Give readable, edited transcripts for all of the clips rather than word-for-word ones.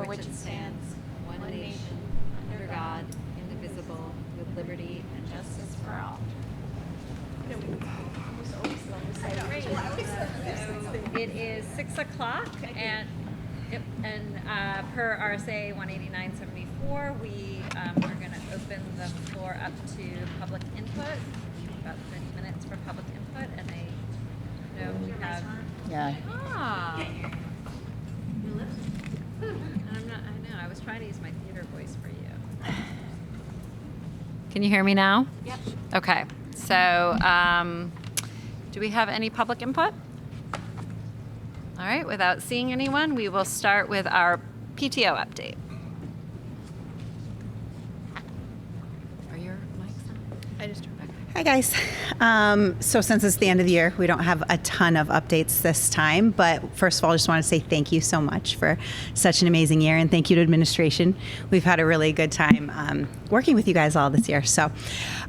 which it stands, one nation, under God, indivisible, with liberty and justice for all. It is 6 o'clock, and per RSA 189.74, we are going to open the floor up to public input. About 30 minutes for public input, and I know we have. Yeah. Ah. I know. I was trying to use my theater voice for you. Can you hear me now? Yep. Okay. So, do we have any public input? All right. Without seeing anyone, we will start with our PTO update. Are your mics on? I just turned back. Hi, guys. So since it's the end of the year, we don't have a ton of updates this time. But first of all, I just want to say thank you so much for such an amazing year. And thank you to administration. We've had a really good time working with you guys all this year. So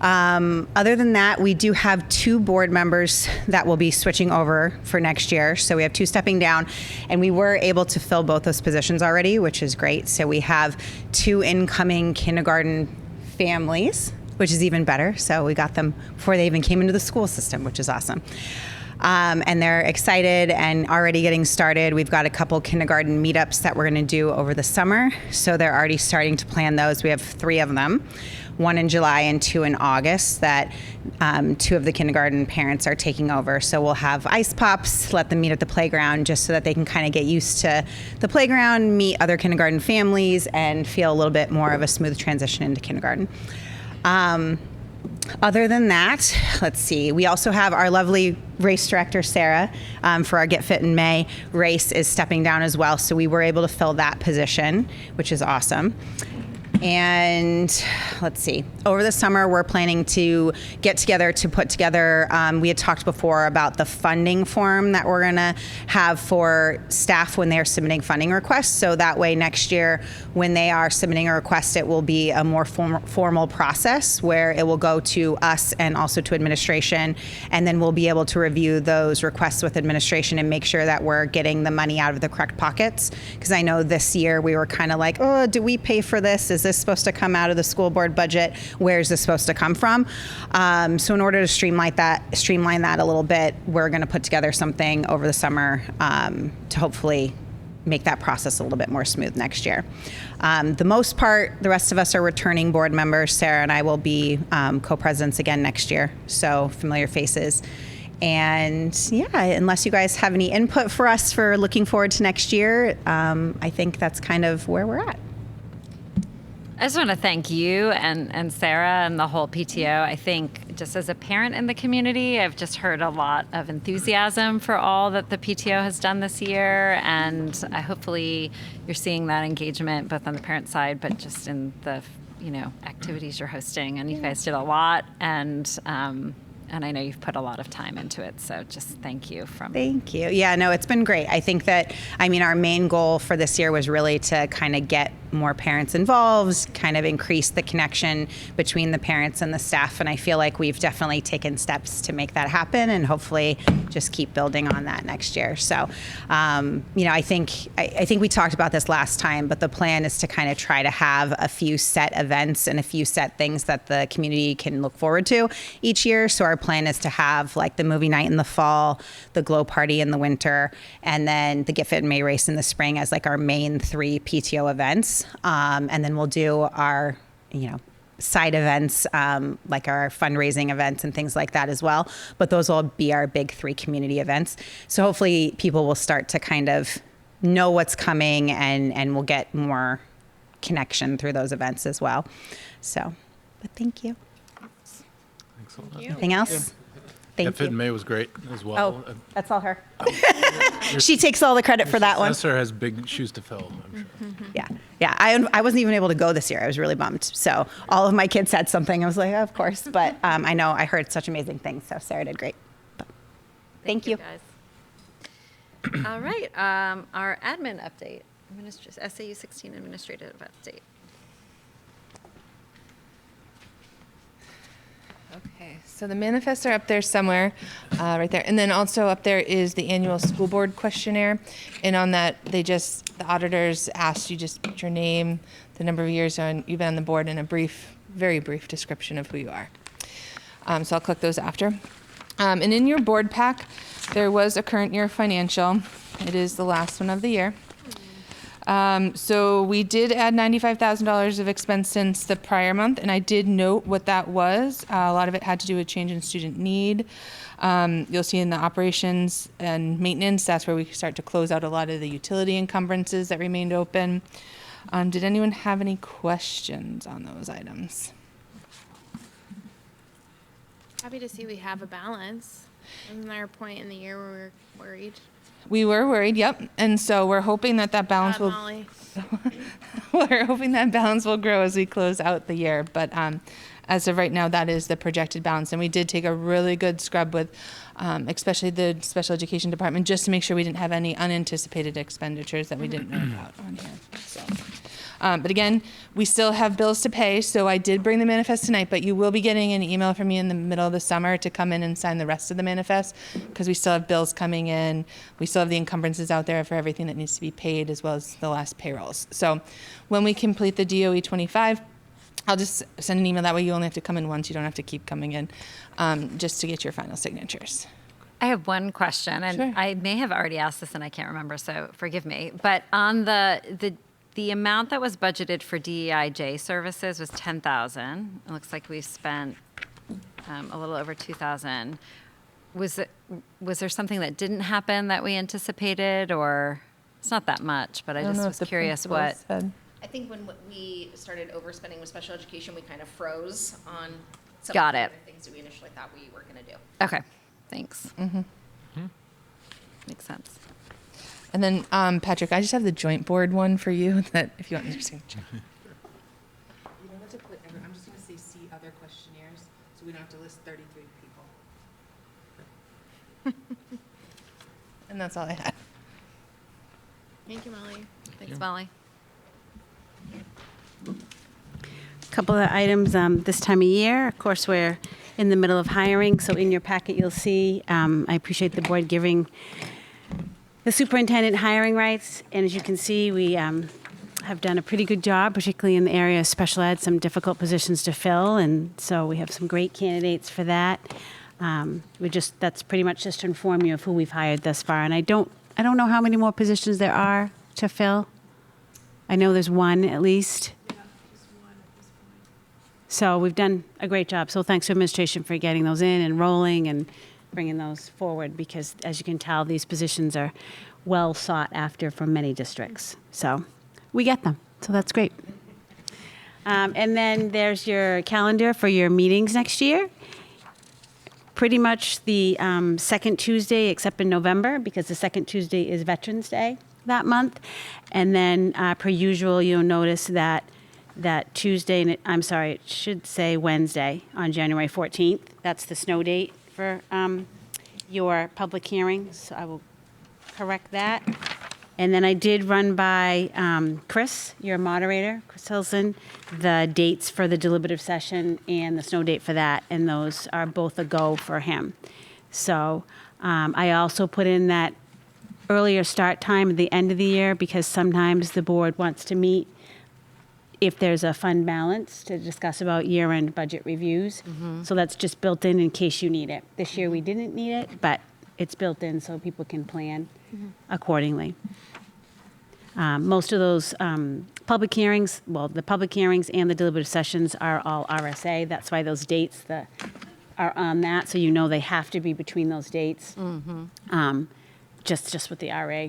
other than that, we do have 2 board members that will be switching over for next year. So we have 2 stepping down. And we were able to fill both those positions already, which is great. So we have 2 incoming kindergarten families, which is even better. So we got them before they even came into the school system, which is awesome. And they're excited and already getting started. We've got a couple kindergarten meetups that we're going to do over the summer. So they're already starting to plan those. We have 3 of them, 1 in July and 2 in August, that 2 of the kindergarten parents are taking over. So we'll have ice pops, let them meet at the playground just so that they can kind of get used to the playground, meet other kindergarten families, and feel a little bit more of a smooth transition into kindergarten. Other than that, let's see. We also have our lovely race director, Sarah, for our Get Fit in May race is stepping down as well. So we were able to fill that position, which is awesome. And let's see, over the summer, we're planning to get together to put together, we had talked before about the funding form that we're going to have for staff when they're submitting funding requests. So that way next year, when they are submitting a request, it will be a more formal process where it will go to us and also to administration. And then we'll be able to review those requests with administration and make sure that we're getting the money out of the correct pockets. Because I know this year we were kind of like, oh, do we pay for this? Is this supposed to come out of the school board budget? Where is this supposed to come from? So in order to streamline that a little bit, we're going to put together something over the summer to hopefully make that process a little bit more smooth next year. The most part, the rest of us are returning board members. Sarah and I will be co-presidents again next year, so familiar faces. And yeah, unless you guys have any input for us for looking forward to next year, I think that's kind of where we're at. I just want to thank you and Sarah and the whole PTO. I think just as a parent in the community, I've just heard a lot of enthusiasm for all that the PTO has done this year. And hopefully you're seeing that engagement both on the parent side, but just in the activities you're hosting. And you guys did a lot. And I know you've put a lot of time into it, so just thank you. Thank you. Yeah, no, it's been great. I think that, our main goal for this year was really to kind of get more parents involved, kind of increase the connection between the parents and the staff, and I feel like we've definitely taken steps to make that happen, and hopefully just keep building on that next year. So, I think we talked about this last time, but the plan is to kind of try to have a few set events and a few set things that the community can look forward to each year. So our plan is to have like the movie night in the fall, the glow party in the winter, and then the Get Fit in May race in the spring as like our main 3 PTO events. And then we'll do our, side events, like our fundraising events and things like that as well. But those will be our big 3 community events. So hopefully people will start to kind of know what's coming and we'll get more connection through those events as well. So, but thank you. Excellent. Anything else? Thank Get Fit in you. May was great as well. Oh, that's all her. She takes all the credit for that one. Successor has big shoes to fill, I'm sure. Yeah. I wasn't even able to go this year. I was really bummed. So all of my kids had something. I was like, oh, of course. But I heard such amazing things. So Sarah did great. But thank you. Guys. All right. Our admin update, SAU 16 administrative update. Okay, so the manifests are up there somewhere, right there. And then also up there is the annual school board questionnaire. And on that, the auditors asked you just put your name, the number of years you've been on the board, and a brief, very brief description of who you are. So I'll click those after. And in your board pack, there was a current year financial. It is the last one of the year. So we did add $95,000 of expense since the prior month, and I did note what that was. A lot of it had to do with change in student need. You'll see in the operations and maintenance, that's where we start to close out a lot of the utility encumbrances that remained open. Did anyone have any questions on those items? Happy to see we have a balance. Wasn't there a point in the year where we were worried? We were worried, yep. And so we're hoping that balance will Molly. we're hoping that balance will grow as we close out the year. But as of right now, that is the projected balance. And we did take a really good scrub with especially the special education department, just to make sure we didn't have any unanticipated expenditures that we didn't know about on here. So, but again, we still have bills to pay, so I did bring the manifest tonight, but you will be getting an email from me in the middle of the summer to come in and sign the rest of the manifest, because we still have bills coming in. We still have the encumbrances out there for everything that needs to be paid, as well as the last payrolls. So when we complete the DOE 25, I'll just send an email. That way you only have to come in once. You don't have to keep coming in, just to get your final signatures. I have one question, and Sure. I may have already asked this and I can't remember, so forgive me. But on the amount that was budgeted for DEIJ services was $10,000. It looks like we've spent a little over $2,000. Was there something that didn't happen that we anticipated, or it's not that much? But I don't just know if was the curious principal what. said. I think when we started overspending with special education, we kind of froze on some Got of the it. other things that we initially thought we were going to do. Okay, thanks. Makes sense. And then, Patrick, I just have the joint board one for you that if you want your signature. You don't have to put I'm just going to say see other questionnaires, so we don't have to list 33 people. And that's all I had. Thank you, Molly. Thanks, Molly. Couple of items this time of year. Of course, we're in the middle of hiring, so in your packet you'll see, I appreciate the board giving the superintendent hiring rights. And as you can see, we have done a pretty good job, particularly in the area of special ed, some difficult positions to fill. And so we have some great candidates for that. That's pretty much just to inform you of who we've hired thus far. And I don't know how many more positions there are to fill. I know there's one at least. So we've done a great job. So thanks to administration for getting those in and rolling and bringing those forward, because as you can tell, these positions are well sought after from many districts. So we get them. So that's great. And then there's your calendar for your meetings next year. Pretty much the second Tuesday, except in November, because the second Tuesday is Veterans Day that month. And then per usual, you'll notice that Tuesday, it should say Wednesday on January 14th. That's the snow date for your public hearings. So I will correct that. And then I did run by Chris, your moderator, Chris Hilson, the dates for the deliberative session and the snow date for that, and those are both a go for him. So I also put in that earlier start time at the end of the year, because sometimes the board wants to meet if there's a fund balance to discuss about year-end budget reviews. So that's just built in case you need it. This year we didn't need it, but it's built in so people can plan accordingly. Most of those public hearings, the public hearings and the deliberative sessions are all RSA. That's why those dates are on that, so you know they have to be between those dates. Just with the RA.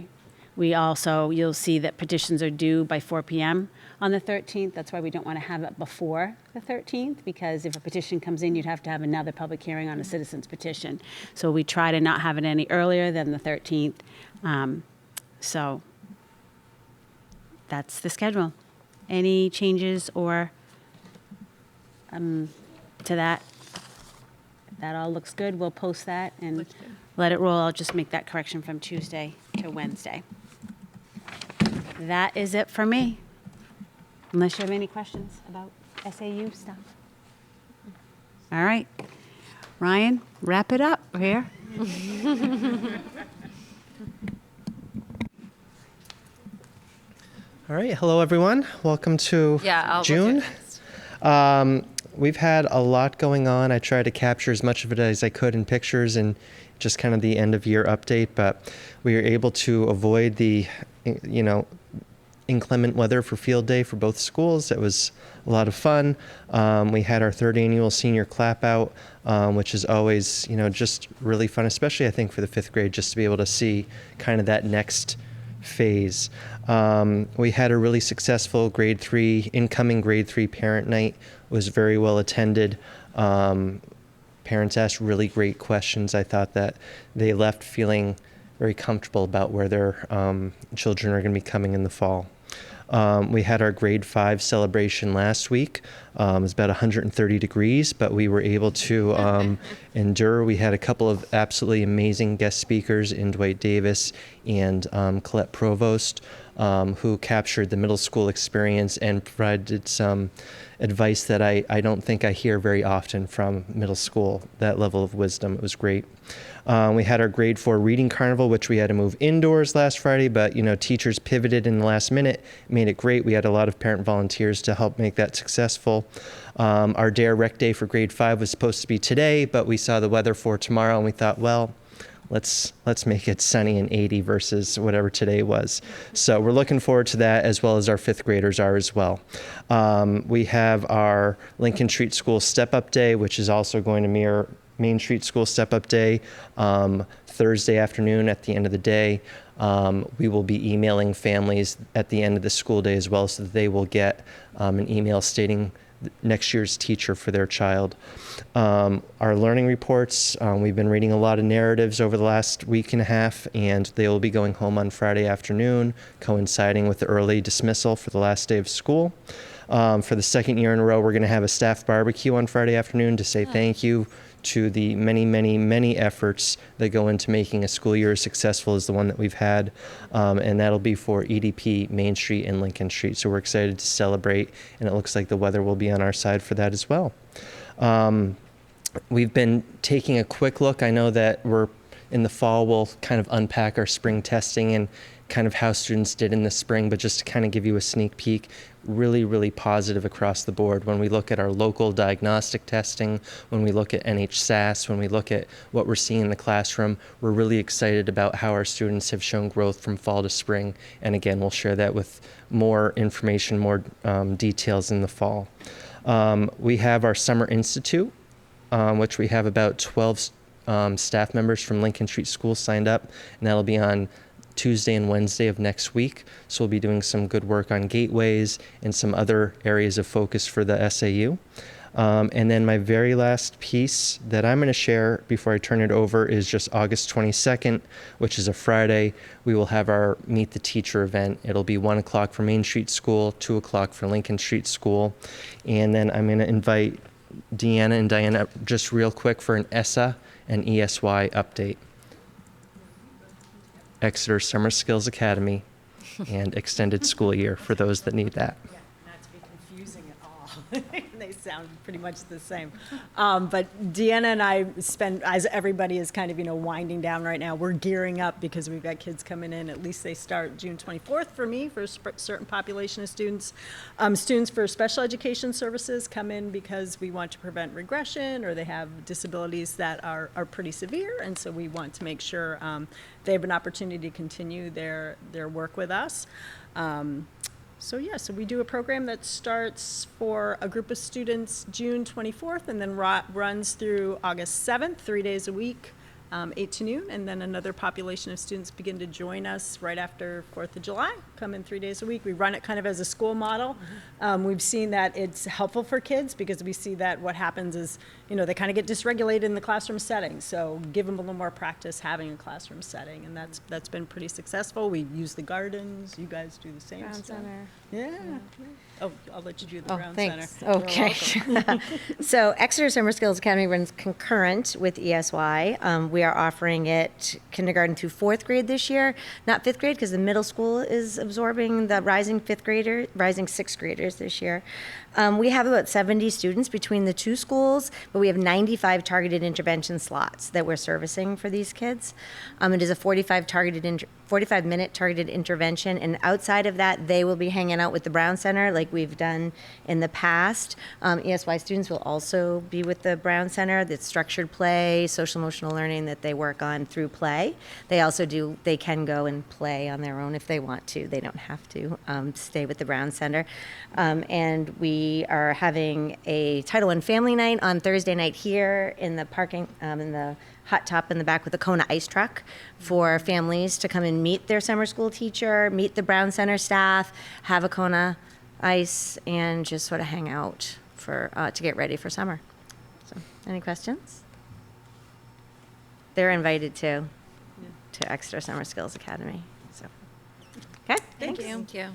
We also, you'll see that petitions are due by 4 p.m. on the 13th. That's why we don't want to have it before the 13th, because if a petition comes in, you'd have to have another public hearing on a citizen's petition. So we try to not have it any earlier than the 13th. So that's the schedule. Any changes or to that? If that all looks good, we'll post that and let it roll. I'll just make that correction from Tuesday to Wednesday. That is it for me. Unless you have any questions about SAU stuff. All right. Ryan, wrap it up here. All right, hello everyone. Welcome to Yeah, June. We'll do it next. We've had a lot going on. I tried to capture as much of it as I could in pictures and just kind of the end of year update, but we were able to avoid the, inclement weather for field day for both schools. It was a lot of fun. We had our third annual senior clap out, which is always, just really fun, especially I think for the fifth grade, just to be able to see kind of that next phase. We had a really successful incoming grade 3 parent night. It was very well attended. Parents asked really great questions. I thought that they left feeling very comfortable about where their children are going to be coming in the fall. We had our grade 5 celebration last week. It was about 130 degrees, but we were able to endure. We had a couple of absolutely amazing guest speakers in Dwight Davis and Colette Provost, who captured the middle school experience and provided some advice that I don't think I hear very often from middle school, that level of wisdom. It was great. We had our grade 4 reading carnival, which we had to move indoors last Friday, but teachers pivoted in the last minute, made it great. We had a lot of parent volunteers to help make that successful. Our Dare Rec Day for grade 5 was supposed to be today, but we saw the weather for tomorrow and we thought, well, let's make it sunny and 80 versus whatever today was. So we're looking forward to that, as well as our fifth graders are as well. We have our Lincoln Street School Step Up Day, which is also going to mirror Main Street School Step Up Day, Thursday afternoon at the end of the day. We will be emailing families at the end of the school day as well, so that they will get an email stating next year's teacher for their child. Our learning reports, we've been reading a lot of narratives over the last week and a half, and they will be going home on Friday afternoon, coinciding with the early dismissal for the last day of school. For the second year in a row, we're going to have a staff barbecue on Friday afternoon to say thank you to the many, many, many efforts that go into making a school year as successful as the one that we've had. And that'll be for EDP, Main Street, and Lincoln Street. So we're excited to celebrate, and it looks like the weather will be on our side for that as well. We've been taking a quick look. I know that we're in the fall, we'll kind of unpack our spring testing and kind of how students did in the spring, but just to kind of give you a sneak peek, really, really positive across the board. When we look at our local diagnostic testing, when we look at NHSAS, when we look at what we're seeing in the classroom, we're really excited about how our students have shown growth from fall to spring. And again, we'll share that with more information, more details in the fall. We have our Summer Institute, which we have about 12 staff members from Lincoln Street School signed up, and that'll be on Tuesday and Wednesday of next week. So we'll be doing some good work on gateways and some other areas of focus for the SAU. And then my very last piece that I'm going to share before I turn it over is just August 22nd, which is a Friday. We will have our Meet the Teacher event. It'll be 1 o'clock for Main Street School, 2 o'clock for Lincoln Street School. And then I'm going to invite Deanna and Diana just real quick for an ESSA and ESY update. Exeter Summer Skills Academy and extended school year for those that need that. Yeah, not to be confusing at all. They sound pretty much the same. But Deanna and I spend, as everybody is kind of, winding down right now, we're gearing up because we've got kids coming in. At least they start June 24th for me, for a certain population of students. Students for special education services come in because we want to prevent regression, or they have disabilities that are pretty severe. And so we want to make sure they have an opportunity to continue their work with us. So we do a program that starts for a group of students June 24th and then runs through August 7th, 3 days a week, 8 to noon, and then another population of students begin to join us right after 4th of July, come in 3 days a week. We run it kind of as a school model. We've seen that it's helpful for kids because we see that what happens is, they kind of get dysregulated in the classroom setting. So give them a little more practice having a classroom setting, and that's been pretty successful. We use the gardens. You guys do the same Brown stuff. Center. Yeah. Oh, I'll let you do the Brown thanks. Center. You're Okay. welcome. So Exeter Summer Skills Academy runs concurrent with ESY. We are offering it kindergarten through fourth grade this year, not fifth grade because the middle school is absorbing the rising sixth graders this year. We have about 70 students between the two schools, but we have 95 targeted intervention slots that we're servicing for these kids. It is a 45-minute targeted intervention, and outside of that, they will be hanging out with the Brown Center like we've done in the past. ESY students will also be with the Brown Center. That's structured play, social emotional learning that they work on through play. They can go and play on their own if they want to. They don't have to stay with the Brown Center. And we are having a Title I family night on Thursday night here in the parking, in the hot top in the back with a Kona ice truck for families to come and meet their summer school teacher, meet the Brown Center staff, have a Kona ice, and just sort of hang out for to get ready for summer. So, any questions? They're invited to Exeter Summer Skills Academy. So, okay, Thank you. Thank you.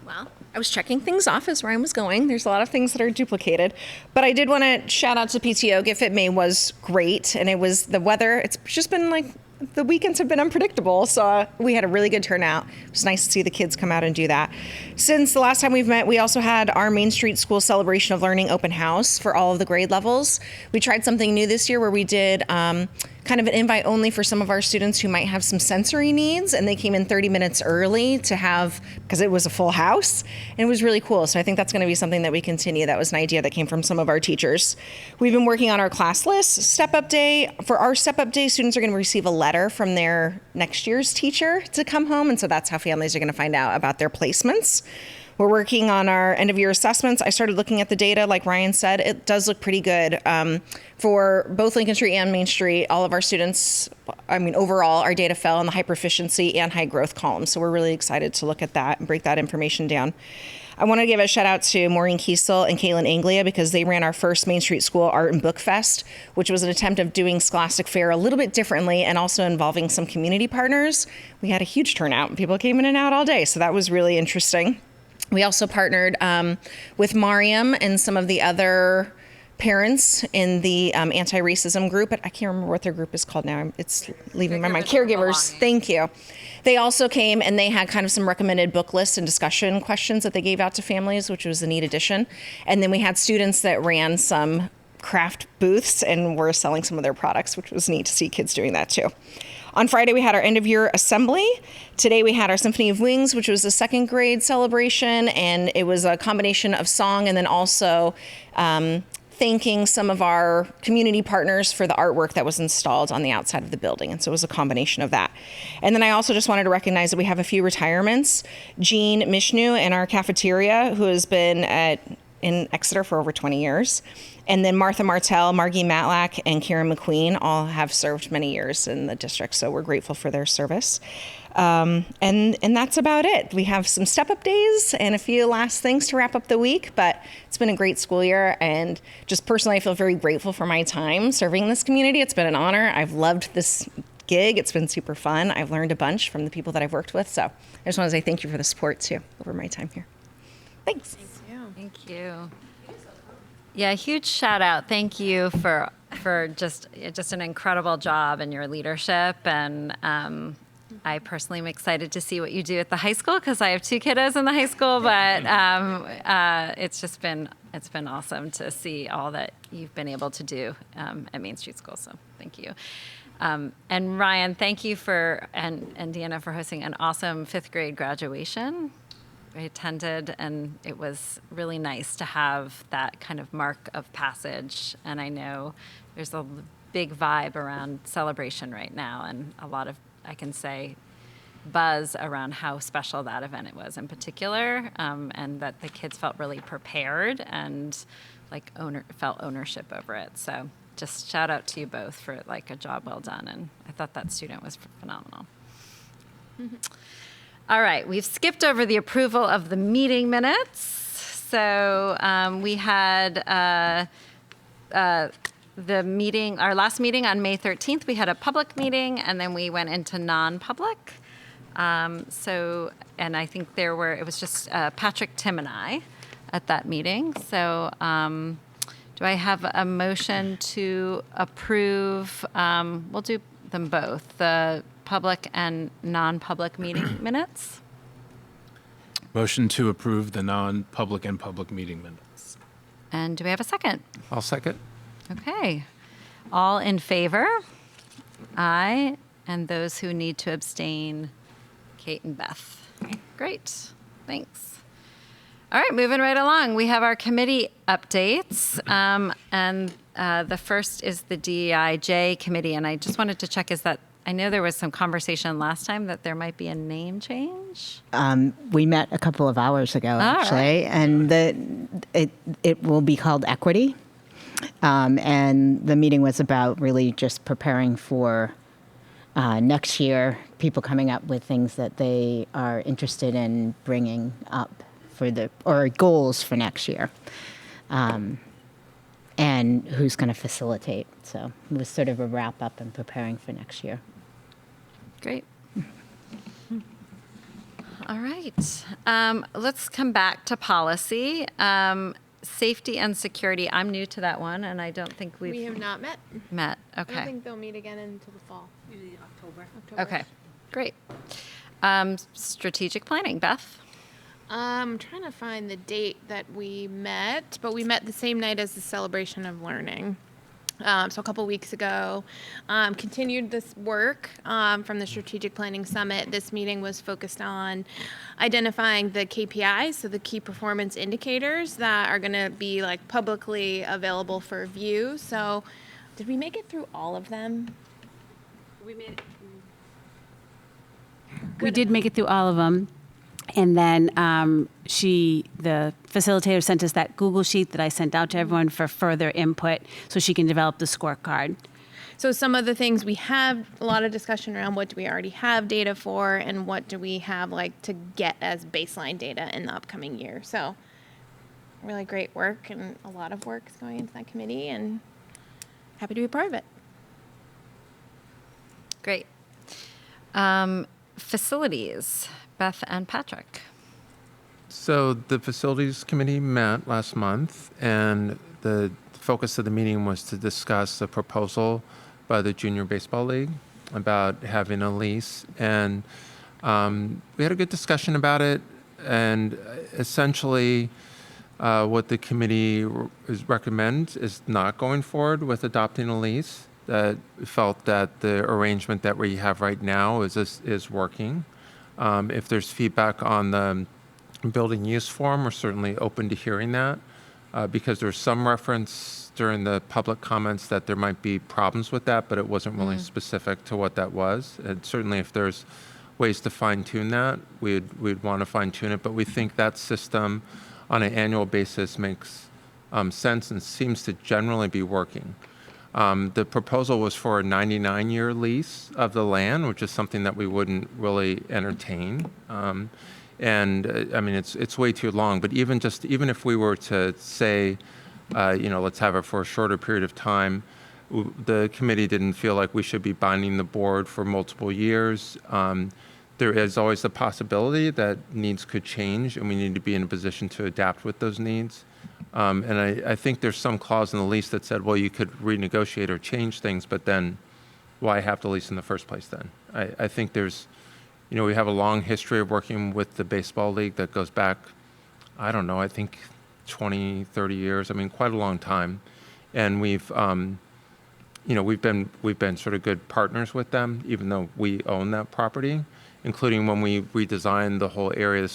Well, I was checking things off as Ryan was going. There's a lot of things that are duplicated, but I did want to shout out to PTO. Get Fit May was great, and it was the weather. It's just been like the weekends have been unpredictable, so we had a really good turnout. It was nice to see the kids come out and do that. Since the last time we've met, we also had our Main Street School Celebration of Learning open house for all of the grade levels. We tried something new this year where we did kind of an invite only for some of our students who might have some sensory needs, and they came in 30 minutes early to have, because it was a full house, and it was really cool. So I think that's going to be something that we continue. That was an idea that came from some of our teachers. We've been working on our class list. Step Up Day, for our Step Up Day, students are going to receive a letter from their next year's teacher to come home, and so that's how families are going to find out about their placements. We're working on our end of year assessments. I started looking at the data, like Ryan said, it does look pretty good. For both Lincoln Street and Main Street, all of our students, overall, our data fell in the high proficiency and high growth columns. So we're really excited to look at that and break that information down. I want to give a shout out to Maureen Kiesel and Kaylin Anglia because they ran our first Main Street School Art and Book Fest, which was an attempt of doing Scholastic Fair a little bit differently and also involving some community partners. We had a huge turnout and people came in and out all day. So that was really interesting. We also partnered with Mariam and some of the other parents in the anti-racism group, but I can't remember what their group is called now. It's leaving my mind. Caregivers. Thank you. They also came and they had kind of some recommended book lists and discussion questions that they gave out to families, which was a neat addition. And then we had students that ran some craft booths and were selling some of their products, which was neat to see kids doing that too. On Friday, we had our end of year assembly. Today, we had our Symphony of Wings, which was a second grade celebration, and it was a combination of song and then also thanking some of our community partners for the artwork that was installed on the outside of the building. And so it was a combination of that. And then I also just wanted to recognize that we have a few retirements. Jean Mishnu in our cafeteria, who has been in Exeter for over 20 years. And then Martha Martell, Margie Matlack, and Karen McQueen all have served many years in the district, so we're grateful for their service. And that's about it. We have some step-up days and a few last things to wrap up the week, but it's been a great school year, and just personally, I feel very grateful for my time serving this community. It's been an honor. I've loved this gig. It's been super fun. I've learned a bunch from the people that I've worked with, so I just want to say thank you for the support, too, over my time here. Thanks. Thank you. Yeah, huge shout out. Thank you for just an incredible job and your leadership. And I personally am excited to see what you do at the high school because I have two kiddos in the high school. But it's been awesome to see all that you've been able to do at Main Street School. So thank you. And Ryan, thank you and Deanna for hosting an awesome fifth grade graduation. I attended, and it was really nice to have that kind of mark of passage. And I know there's a big vibe around celebration right now, and a lot of, I can say, buzz around how special that event it was in particular, and that the kids felt really prepared and felt ownership over it. So just shout out to you both for a job well done. And I thought that student was phenomenal. Mm-hmm. All right, we've skipped over the approval of the meeting minutes. So we had our last meeting on May 13th, we had a public meeting, and then we went into non-public. And I think it was just Patrick, Tim, and I at that meeting. So Do I have a motion to approve, we'll do them both, the public and non-public meeting minutes? Motion to approve the non-public and public meeting minutes. And do we have a second? I'll second. Okay. All in favor? Aye. And those who need to abstain, Kate and Beth. Great. Thanks. All right, moving right along. We have our committee updates. And the first is the DEIJ committee. And I just wanted to check, I know there was some conversation last time that there might be a name change. We met a couple of hours ago, actually, and it will be called Equity. And the meeting was about really just preparing for next year, people coming up with things that they are interested in bringing up or goals for next year, and who's going to facilitate. So it was sort of a wrap up and preparing for next year. Great. All right. Let's come back to policy. Safety and security. I'm new to that one, and I don't think We have not met. met. I don't Okay. think they'll meet again until the fall. Usually October. Okay. Great. Strategic planning. Beth? I'm trying to find the date that we met, but we met the same night as the celebration of learning. So a couple weeks ago, continued this work from the Strategic Planning Summit. This meeting was focused on identifying the KPIs, so the key performance indicators that are going to be like publicly available for view. So did we make it through all of them? We did make it through all of them. And then the facilitator sent us that Google sheet that I sent out to everyone for further input so she can develop the scorecard. So some of the things we have a lot of discussion around, what do we already have data for, and what do we have like to get as baseline data in the upcoming year. So really great work, and a lot of work is going into that committee, and happy to be a part of it. Great. Facilities. Beth and Patrick. So the facilities committee met last month, and the focus of the meeting was to discuss a proposal by the Junior Baseball League about having a lease. And we had a good discussion about it, and essentially what the committee recommends is not going forward with adopting a lease. That felt that the arrangement that we have right now is working. If there's feedback on the building use form, we're certainly open to hearing that, because there's some reference during the public comments that there might be problems with that, but it wasn't really specific to what that was. And certainly if there's ways to fine tune that, we'd want to fine tune it, but we think that system on an annual basis makes sense and seems to generally be working. The proposal was for a 99-year lease of the land, which is something that we wouldn't really entertain. I mean, it's way too long. But even if we were to say, let's have it for a shorter period of time, the committee didn't feel like we should be binding the board for multiple years. There is always the possibility that needs could change, and we need to be in a position to adapt with those needs. And I think there's some clause in the lease that said, well, you could renegotiate or change things, but then why have the lease in the first place then? I think there's, we have a long history of working with the baseball league that goes back, I don't know, I think 20, 30 years. I mean, quite a long time. And we've been sort of good partners with them, even though we own that property, including when we redesigned the whole area.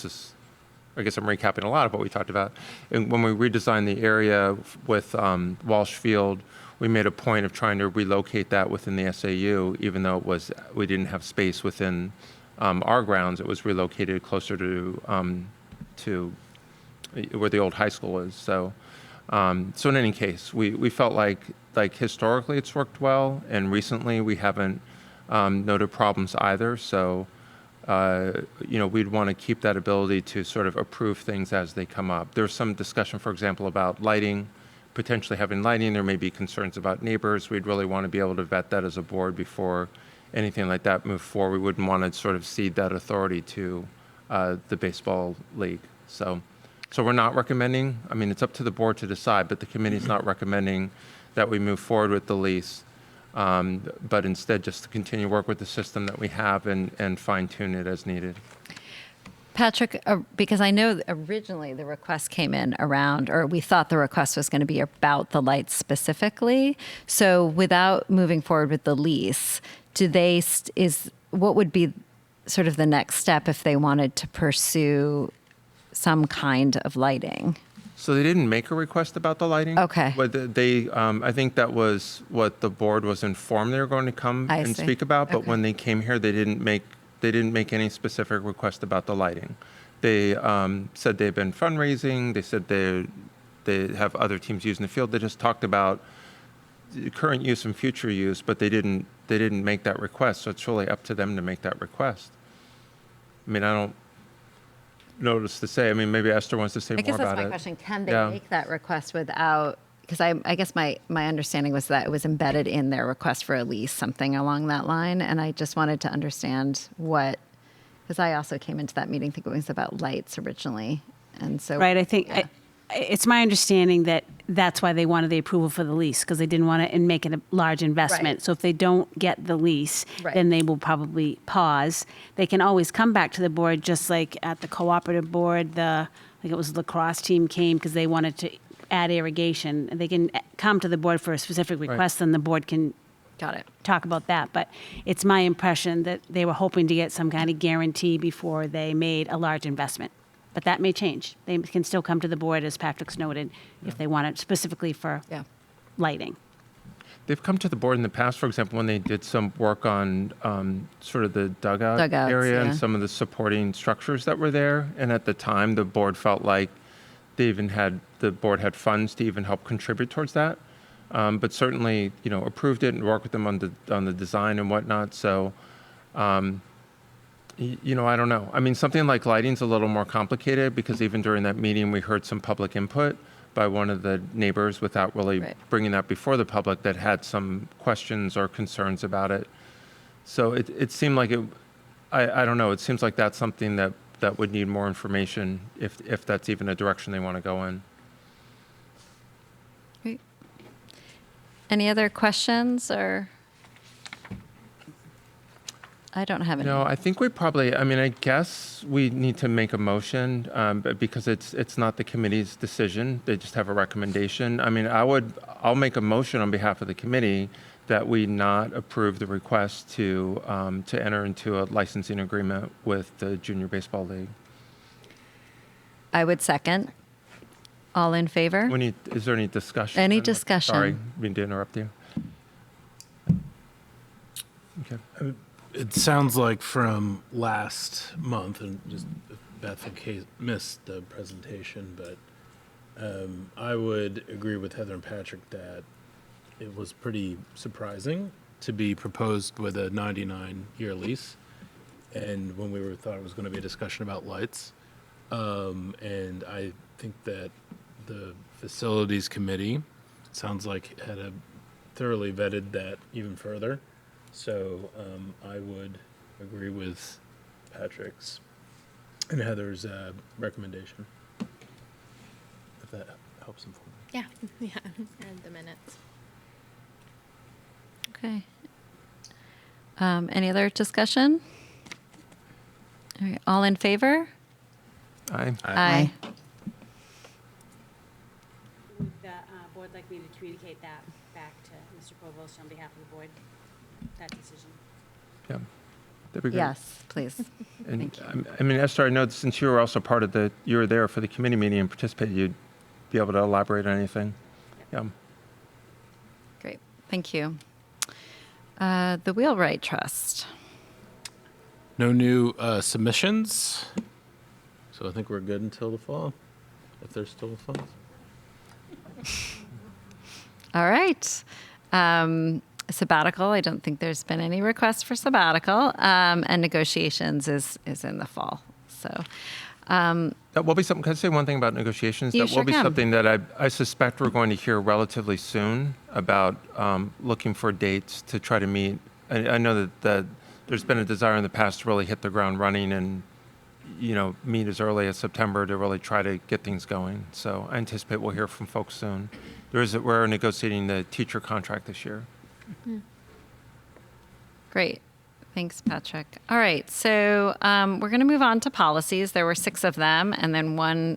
I guess I'm recapping a lot of what we talked about. And when we redesigned the area with Walsh Field, we made a point of trying to relocate that within the SAU, even though we didn't have space within our grounds. It was relocated closer to where the old high school is. So in any case, we felt like historically it's worked well, and recently we haven't noted problems either. So we'd want to keep that ability to sort of approve things as they come up. There's some discussion, for example, about lighting, potentially having lighting. There may be concerns about neighbors. We'd really want to be able to vet that as a board before anything like that move forward. We wouldn't want to sort of cede that authority to the baseball league. So So we're not recommending, I mean, it's up to the board to decide, but the committee's not recommending that we move forward with the lease, but instead just to continue work with the system that we have and fine tune it as needed. Patrick, because I know originally the request came in around, or we thought the request was going to be about the lights specifically. So without moving forward with the lease, what would be sort of the next step if they wanted to pursue some kind of lighting? So they didn't make a request about the lighting. Okay. But I think that was what the board was informed they were going to come I and see. speak about. But Okay. when they came here, they didn't make any specific request about the lighting. They said they've been fundraising. They said they have other teams using the field. They just talked about current use and future use, but they didn't make that request. So it's really up to them to make that request. I mean, I don't know what to say. I mean, maybe Esther wants to say I more guess about that's my it. question. Can they Yeah. make that request without, because I guess my understanding was that it was embedded in their request for a lease, something along that line. And I just wanted to understand because I also came into that meeting thinking it was about lights originally. And so. Right, I think, yeah. it's my understanding that that's why they wanted the approval for the lease, because they didn't want to make it a large investment. Right. So if they don't get the lease, Right. then they will probably pause. They can always come back to the board, just like at the cooperative board, I think it was the lacrosse team came because they wanted to add irrigation. They can come to the board for a specific request, and the board can Got it. talk about that. But it's my impression that they were hoping to get some kind of guarantee before they made a large investment. But that may change. They can still come to the board, as Patrick's noted, if they want it specifically for Yeah. lighting. They've come to the board in the past, for example, when they did some work on sort of the Dugouts, area yeah. and some of the supporting structures that were there. And at the time, the board felt like the board had funds to even help contribute towards that. But certainly, approved it and worked with them on the design and whatnot. So, I don't know. I mean, something like lighting's a little more complicated because even during that meeting, we heard some public input by one of the neighbors without really Right. bringing that before the public that had some questions or concerns about it. So it seemed like I don't know. It seems like that's something that would need more information if that's even a direction they want to go in. Great. Any other questions or? I don't have any. No, I think I guess we need to make a motion, but because it's not the committee's decision. They just have a recommendation. I mean, I'll make a motion on behalf of the committee that we not approve the request to enter into a licensing agreement with the Junior Baseball League. I would second. All in favor? Is there any discussion? Any discussion? Sorry, mean to interrupt you. Okay. It sounds like from last month, and just if Beth in case missed the presentation, but I would agree with Heather and Patrick that it was pretty surprising to be proposed with a 99-year lease, and when we thought it was going to be a discussion about lights, and I think that the facilities committee sounds like had thoroughly vetted that even further. So I would agree with Patrick's and Heather's recommendation, if that helps inform me. Yeah, and the minutes. Okay. Any other discussion? All right. All in favor? Aye. Aye. Would the board like me to communicate that back to Mr. Provost on behalf of the board, that decision? Yeah. That'd be great. Yes, please. And Thank you. I mean, Esther, I know that since you were also part of you were there for the committee meeting and participated, you'd be able to elaborate on anything. Yeah. Great. Thank you. The Wheelwright Trust. No new submissions, so I think we're good until the fall, if there's still funds. All right. Sabbatical. I don't think there's been any request for sabbatical. And negotiations is in the fall. So That will be something. Can I say one thing about negotiations? You That sure will be can. something that I suspect we're going to hear relatively soon about looking for dates to try to meet. I know that there's been a desire in the past to really hit the ground running and meet as early as September to really try to get things going. So I anticipate we'll hear from folks soon. We're negotiating the teacher contract this year. Great. Thanks, Patrick. All right, so we're going to move on to policies. There were 6 of them, and then one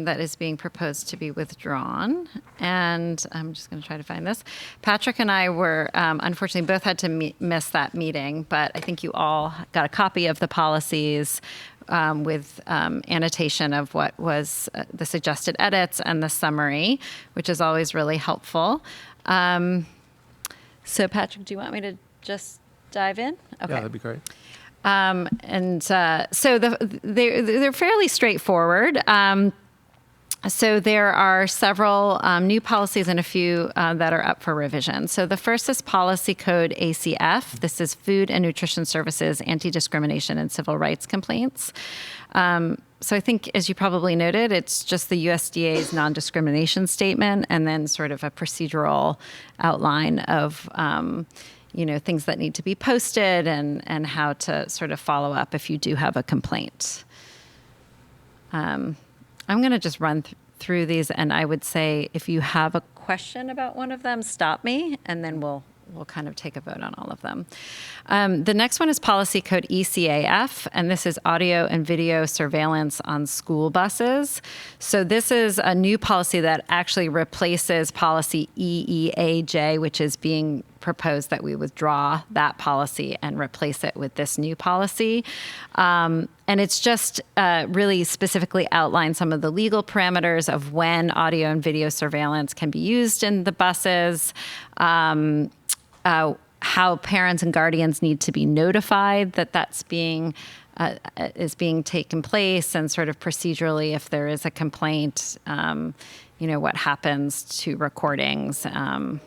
that is being proposed to be withdrawn. And I'm just going to try to find this. Patrick and I were, unfortunately, both had to miss that meeting, but I think you all got a copy of the policies with annotation of what was the suggested edits and the summary, which is always really helpful. So, Patrick, do you want me to just dive in? Okay. Yeah, that'd be great. So they're fairly straightforward. So there are several new policies and a few that are up for revision. So the first is Policy Code ACF. This is Food and Nutrition Services, Anti-Discrimination and Civil Rights Complaints. So I think, as you probably noted, it's just the USDA's non-discrimination statement and then sort of a procedural outline of things that need to be posted and how to sort of follow up if you do have a complaint. I'm going to just run through these, and I would say if you have a question about one of them, stop me, and then we'll kind of take a vote on all of them. The next one is Policy Code ECAF, and this is Audio and Video Surveillance on School Buses. So this is a new policy that actually replaces Policy EEAJ, which is being proposed that we withdraw that policy and replace it with this new policy. And it's just really specifically outlines some of the legal parameters of when audio and video surveillance can be used in the buses, how parents and guardians need to be notified that that's is being taken place, and sort of procedurally, if there is a complaint, what happens to recordings and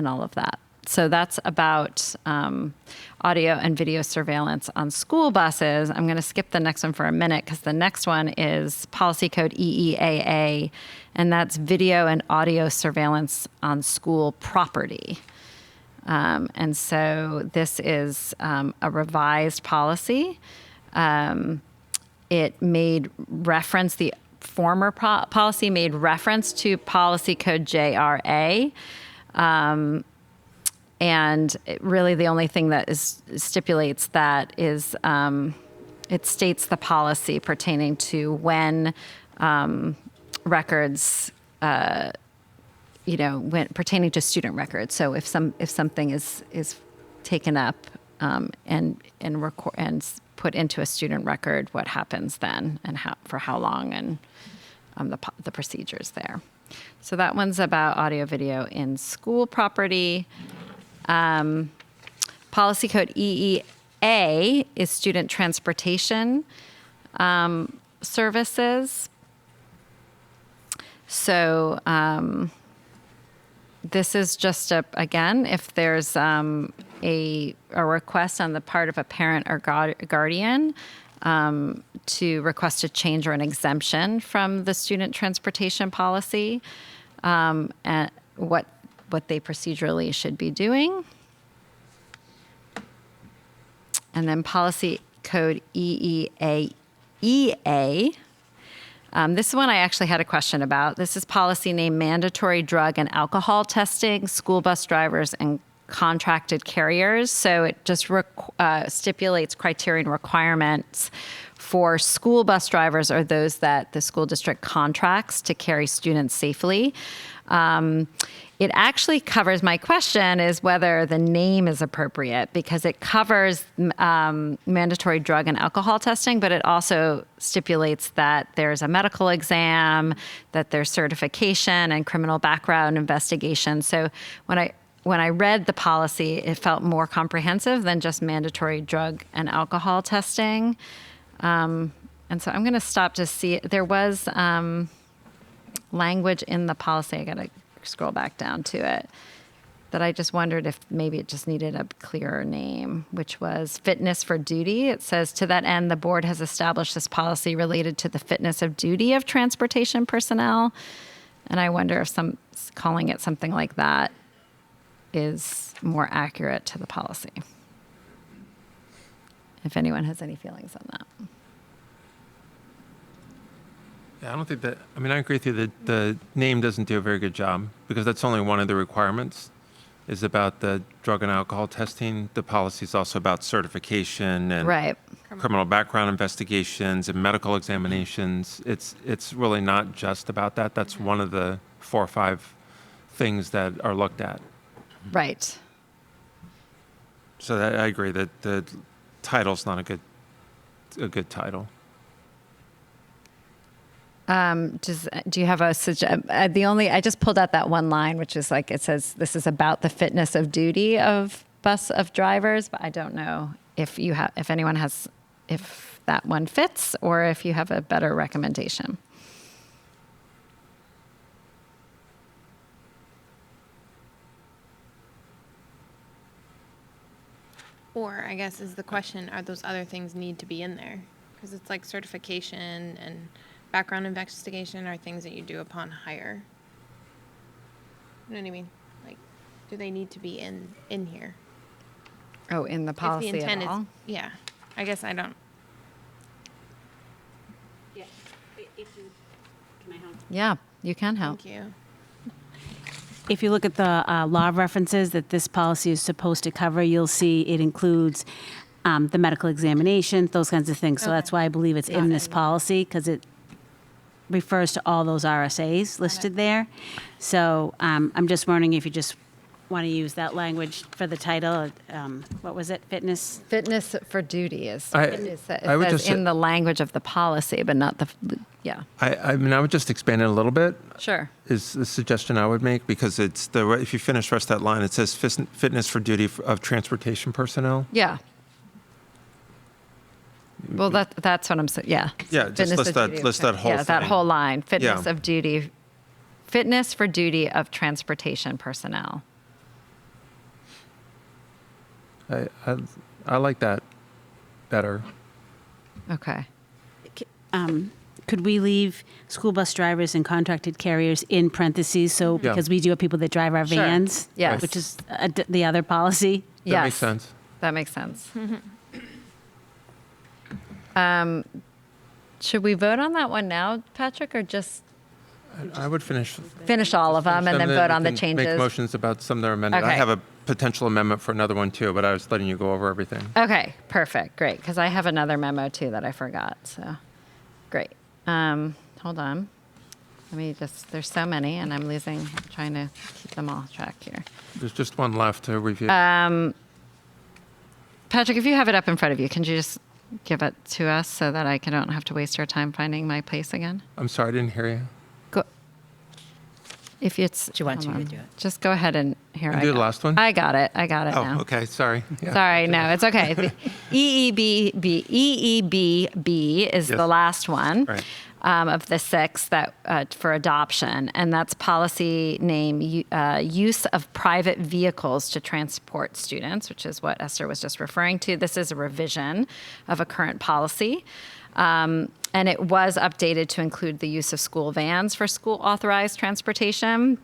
all of that. So that's about audio and video surveillance on school buses. I'm going to skip the next one for a minute because the next one is Policy Code EEAA, and that's video and audio surveillance on school property. And so this is a revised policy. It made reference, the former policy made reference to Policy Code JRA. And really the only thing that stipulates that is it states the policy pertaining to when records, when pertaining to student records. So if something is taken up and put into a student record, what happens then, and for how long, and the procedures there. So that one's about audio video in school property. Policy Code EEA is student transportation services. So this is just again, if there's a request on the part of a parent or guardian to request a change or an exemption from the student transportation policy, and what they procedurally should be doing. And then Policy Code EEAEA. This one I actually had a question about. This is policy named Mandatory Drug and Alcohol Testing, School Bus Drivers and Contracted Carriers. So it just stipulates criteria and requirements for school bus drivers or those that the school district contracts to carry students safely. It actually covers, my question is whether the name is appropriate, because it covers mandatory drug and alcohol testing, but it also stipulates that there's a medical exam, that there's certification and criminal background investigation. So when I read the policy, it felt more comprehensive than just mandatory drug and alcohol testing. And so I'm going to stop to see, there was language in the policy, I got to scroll back down to it, that I just wondered if maybe it just needed a clearer name, which was fitness for duty. It says, to that end, the board has established this policy related to the fitness of duty of transportation personnel. And I wonder if calling it something like that is more accurate to the policy. if anyone has any feelings on that. Yeah, I don't think that, I mean, I agree with you that the name doesn't do a very good job because that's only one of the requirements is about the drug and alcohol testing. The policy is also about certification and Right. criminal background investigations and medical examinations. It's really not just about that. That's one of the 4 or 5 things that are looked at. Right. So that, I agree that the title's not a good title. Do you have a I just pulled out that one line, which is like, it says, this is about the fitness of duty of drivers, but I don't know if that one fits or if you have a better recommendation. Or I guess is the question, are those other things need to be in there? Because it's like certification and background investigation are things that you do upon hire. You know what I mean? Like, do they need to be in here? Oh, in the policy If the intent at all? is, yeah. I guess I don't. Yeah, you can help. Thank you. If you look at the law of references that this policy is supposed to cover, you'll see it includes the medical examinations, those kinds of things. So that's why I believe it's in this policy, because it refers to all those RSAs listed there. So I'm just wondering if you just want to use that language for the title. What was it? Fitness for duty is I it would says just in the language of the policy, but not yeah. I mean, I would just expand it a little bit. Sure. Is the suggestion I would make, because it's if you finish the rest of that line, it says fitness for duty of transportation personnel. Yeah. Well, that's what I'm saying. Yeah. Yeah, just list that whole that thing. whole line. Fitness Yeah. of duty, fitness for duty of transportation personnel. I like that better. Okay. Could we leave school bus drivers and contracted carriers in parentheses? So Yeah. because we do have people that drive our Sure. vans, Yes. which is the other policy. That makes sense. That makes sense. Should we vote on that one now, Patrick, or just I would finish all of them and then vote on the Make changes? motions about some that are amended. I Okay. have a potential amendment for another one too, but I was letting you go over everything. Okay, perfect, great, because I have another memo too that I forgot, so, great. Hold on. There's so many, and I'm trying to keep them all track here. There's just one left to review. Patrick, if you have it up in front of you, can you just give it to us so that I don't have to waste our time finding my place again? I'm sorry, I didn't hear you. Go. If it's. Do you want hold to on. do it? Just go ahead and here. And I do the got- last one? I got it. Oh, now. okay, sorry. Yeah. Sorry, no, it's okay. The EEBB is Yes. the last one Right. of the 6 that for adoption, and that's policy name use of private vehicles to transport students, which is what Esther was just referring to. This is a revision of a current policy. And it was updated to include the use of school vans for school authorized transportation.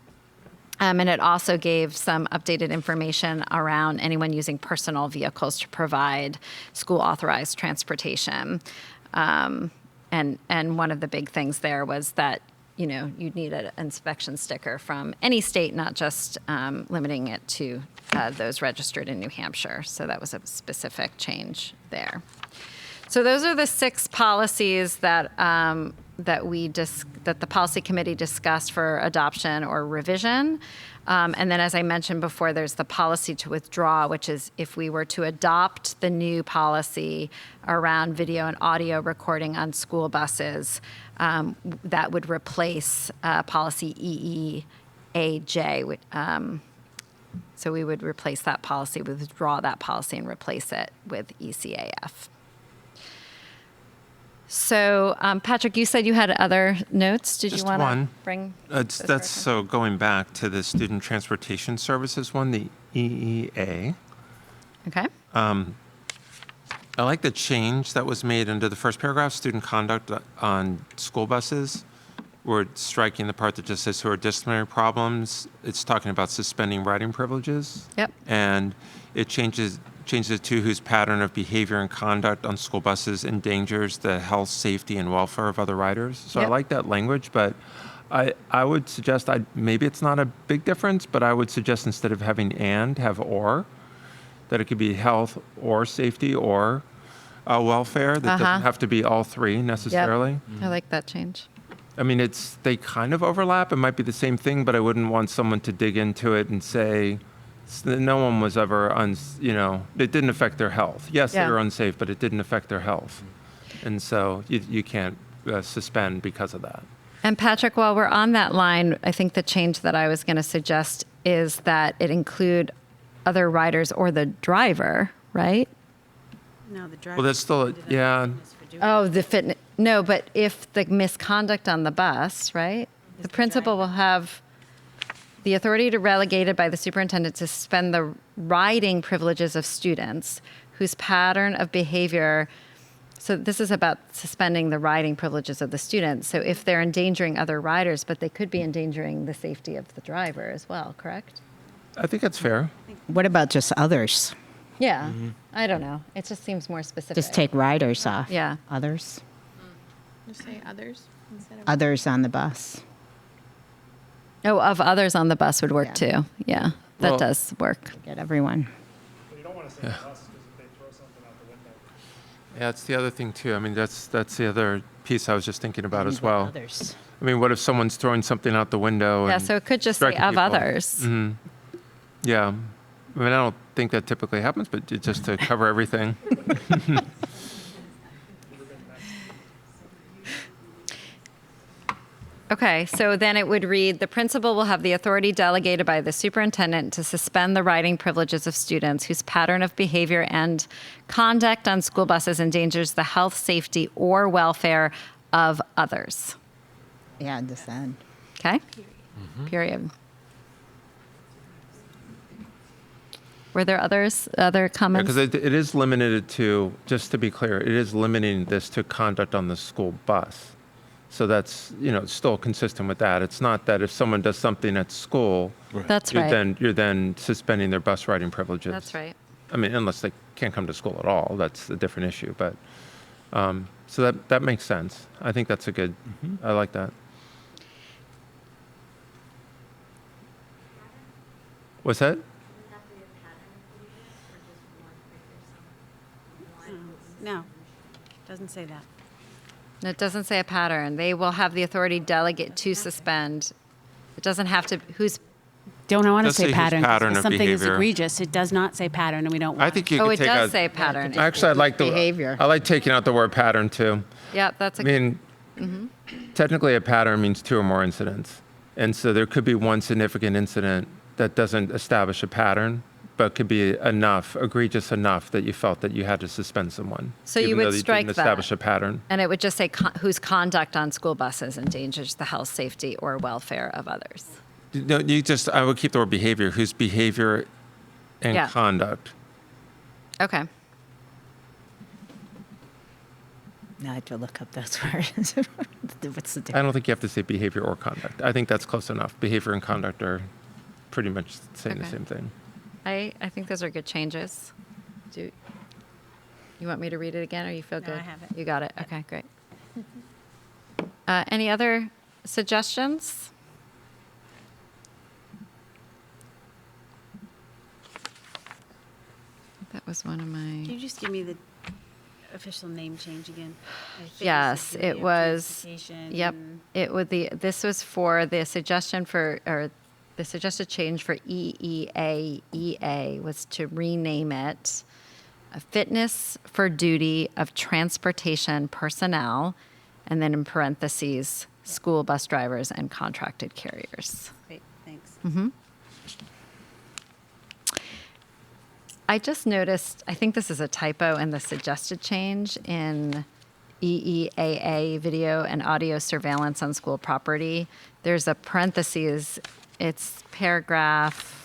And it also gave some updated information around anyone using personal vehicles to provide school authorized transportation. And one of the big things there was that, you'd need an inspection sticker from any state, not just limiting it to those registered in New Hampshire. So that was a specific change there. So those are the 6 policies that that the policy committee discussed for adoption or revision. And then, as I mentioned before, there's the policy to withdraw, which is if we were to adopt the new policy around video and audio recording on school buses, that would replace policy EEAJ. So we would replace that policy, withdraw that policy, and replace it with ECAF. So, Patrick, you said you had other notes. Did Just you want to one. bring? That's so going back to the Student Transportation Services one, the EEA. Okay. I like the change that was made under the first paragraph, student conduct on school buses. We're striking the part that just says who are disciplinary problems. It's talking about suspending riding privileges. Yep. And it changes change it to whose pattern of behavior and conduct on school buses endangers the health, safety, and welfare of other riders. So I Yep. like that language, but I would suggest, maybe it's not a big difference, but I would suggest instead of having and, have or, that it could be health or safety or welfare. That doesn't have to be all three necessarily. I like that change. I mean, they kind of overlap. It might be the same thing, but I wouldn't want someone to dig into it and say, no one was ever, it didn't affect their health. Yes, they Yeah. were unsafe, but it didn't affect their health. And so you can't suspend because of that. And Patrick, while we're on that line, I think the change that I was going to suggest is that it include other riders or the driver, right? No, the driver. Well, that's still, yeah. Oh, the fitness. No, but if the misconduct on the bus, right? The principal will have the authority to relegate it by the superintendent to suspend the riding privileges of students whose pattern of behavior. So this is about suspending the riding privileges of the students. So if they're endangering other riders, but they could be endangering the safety of the driver as well, correct? I think that's fair. What about just others? Yeah. I don't know. It just seems more specific. Just take riders off. Yeah. Others. Just say others instead of. Others on the bus. Oh, of others on the bus would work too. Yeah, that Well- does work. Get everyone. Yeah, that's the other thing too. I mean, that's the other piece I was just thinking about as well. Others. I mean, what if someone's throwing something out the window? Yeah, and so it could just say striking of people? others. Yeah. I mean, I don't think that typically happens, but just to cover everything. Okay, so then it would read, the principal will have the authority delegated by the superintendent to suspend the riding privileges of students whose pattern of behavior and conduct on school buses endangers the health, safety, or welfare of others. Yeah, just end. Okay? Period. Were there other comments? Because it is limited to, just to be clear, it is limiting this to conduct on the school bus. So that's, it's still consistent with that. It's not that if someone does something at school, That's you're right. you're then suspending their bus riding privileges. That's right. I mean, unless they can't come to school at all, that's a different issue. But so that makes sense. I think that's a good. I like that. What's that? No, doesn't say that. No, it doesn't say a pattern. They will have the authority delegate to suspend. It doesn't have to, Don't want to Does say say whose pattern. 'Cause pattern if of something is behavior. egregious, it does not say pattern, and we don't want I think you oh, could it take does out. say pattern. Actually, I like the Behavior. I like taking out the word pattern too. Yeah, that's I a, mean, technically a pattern means two or more incidents. And so there could be one significant incident that doesn't establish a pattern, but could be egregious enough that you felt that you had to suspend someone. So you even would though strike didn't that. establish a pattern. and it would just say whose conduct on school buses endangers the health, safety, or welfare of others. No, I would keep the word behavior, whose behavior and Yeah. conduct. Okay. Now I have to look up those words. What's the difference? I don't think you have to say behavior or conduct. I think that's close enough. Behavior and conduct are pretty much saying the Okay. same thing. I think those are good changes. Do you want me to read it again, or you feel No, good? I have it. You got it. Okay, great. Any other suggestions? That was one of Can my. you just give me the official name change again? Fitness Yes, security it of was. transportation. Yep, it would. This was for the suggestion for, or the suggested change for EEAEA was to rename it a Fitness for Duty of Transportation Personnel, and then in parentheses, school bus drivers and contracted carriers. Great, thanks. I just noticed, I think this is a typo in the suggested change in EEAA, video and audio surveillance on school property. There's a parentheses, it's paragraph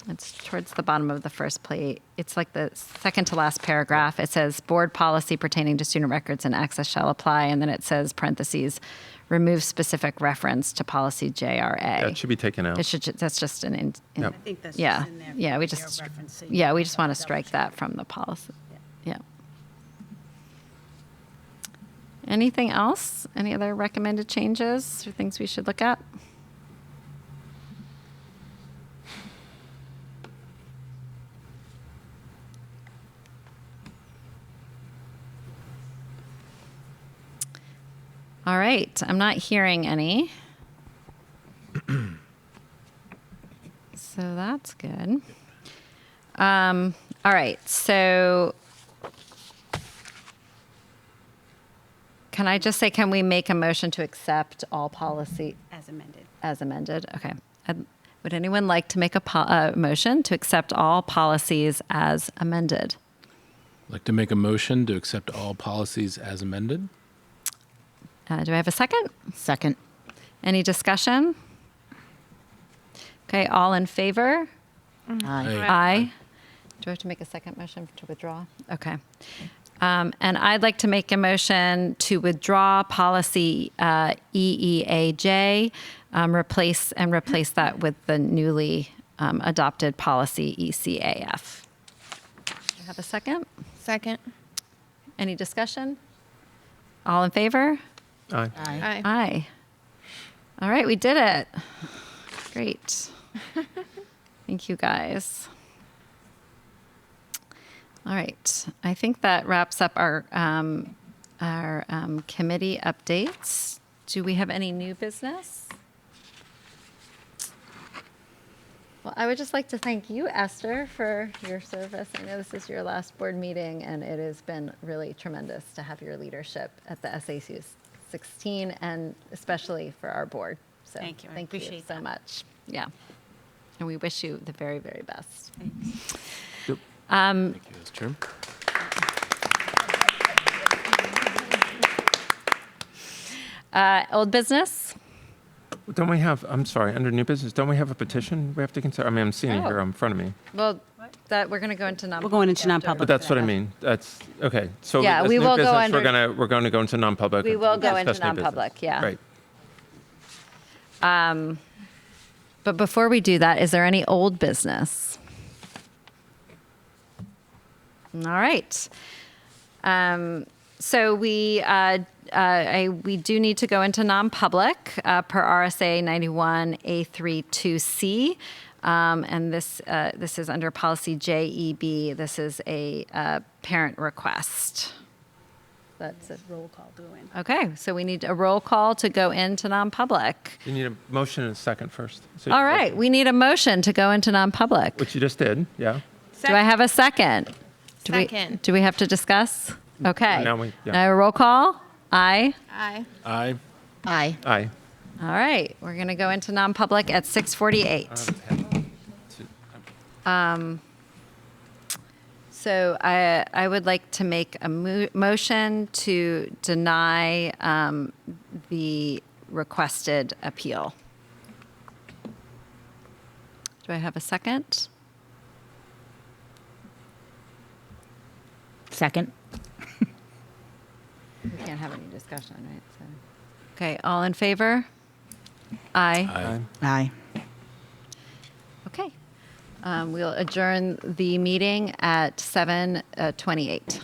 It's towards the bottom of the first plate. It's like the second to last paragraph. It says board policy pertaining to student records and access shall apply. And then it says parentheses, remove specific reference to policy JRA. That should be taken out. It should, that's just an, Yep. I think that's yeah, just in there. yeah, we for just, your reference, so you yeah, we can just want to double strike check that it. from the policy. Yeah. Anything else? Any other recommended changes or things we should look at? All right, I'm not hearing any. So that's good. All right, so can I just say, can we make a motion to accept all policy As amended. as amended? Okay. Would anyone like to make a motion to accept all policies as amended? I'd like to make a motion to accept all policies as amended. Do I have a second? Second. Any discussion? Okay, all in favor? Aye. Aye. Do I have to make a second motion to withdraw? Okay. And I'd like to make a motion to withdraw policy EEAJ, replace that with the newly adopted policy ECAF. Do I have a second? Second. Any discussion? All in favor? Aye. Aye. Aye. All right, we did it. Great. Thank you, guys. All right, I think that wraps up our committee updates. Do we have any new business? Well, I would just like to thank you, Esther, for your service. I know this is your last board meeting, and it has been really tremendous to have your leadership at the SACU 16, and especially for our board. So Thank you. I Thank you appreciate so that. much. Yeah. And we wish you the very, very best. Yep. Thank you, Mr. Chairman. Old business? Don't we have, I'm sorry, under new business, don't we have a petition we have to consider? I mean, I'm seeing it here Oh. in front of me. Well, that we're going to go into non. We're going into non-public. But that's what I mean. That's, okay. So Yeah, as we new will go business, under- we're going to go into non-public. We and will go discuss into new business. non-public, yeah. Right. But before we do that, is there any old business? All right. So we do need to go into non-public per RSA 91A32C. And this is under policy JEB. This is a parent request. That's it. Roll call, go in. Okay, so we need a roll call to go into non-public. You need a motion and a second first. So All right, we need a motion to go into non-public. Which you just did, yeah. Do I have a second? Second. Do we have to discuss? Okay. Now we- yeah. Now a roll call? Aye. Aye. Aye. Aye. Aye. All right, we're going to go into non-public at 6:48. So I would like to make a motion to deny the requested appeal. Do I have a second? Second. We can't have any discussion, right? So. Okay, all in favor? Aye. Aye. Aye. Okay. We'll adjourn the meeting at 7:28.